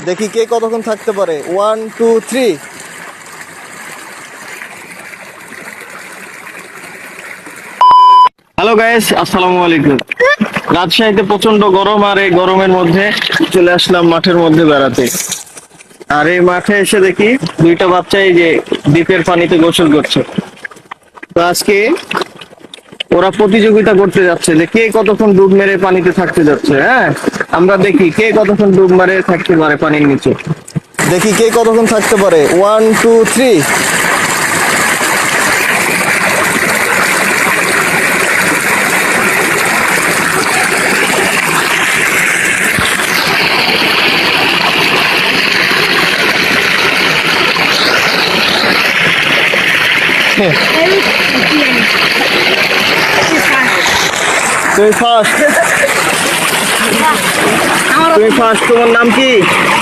দেখি কে কতক্ষণ থাকতে পারে। 1 2 3। হ্যালো গাইস, আসসালামু আলাইকুম। রাজশাহীতে প্রচন্ড গরম, আর এই গরমের মধ্যে চলে আসলাম মাঠের মধ্যে বেড়াতে। আর এই মাঠে এসে দেখি দুইটা বাচ্চা এই যে দ্বীপের পানিতে গোসল করছে। তো আজকে ওরা প্রতিযোগিতা করতে যাচ্ছে যে কে কতক্ষণ ডুব মেরে পানিতে থাকতে যাচ্ছে। হ্যাঁ, আমরা দেখি কে কতক্ষণ ডুব মেরে থাকতে পারে পানির নিচে। দেখি কে কতক্ষণ থাকতে পারে। 1 2 3। তুমি ফার্স্ট, তোমার নাম কি?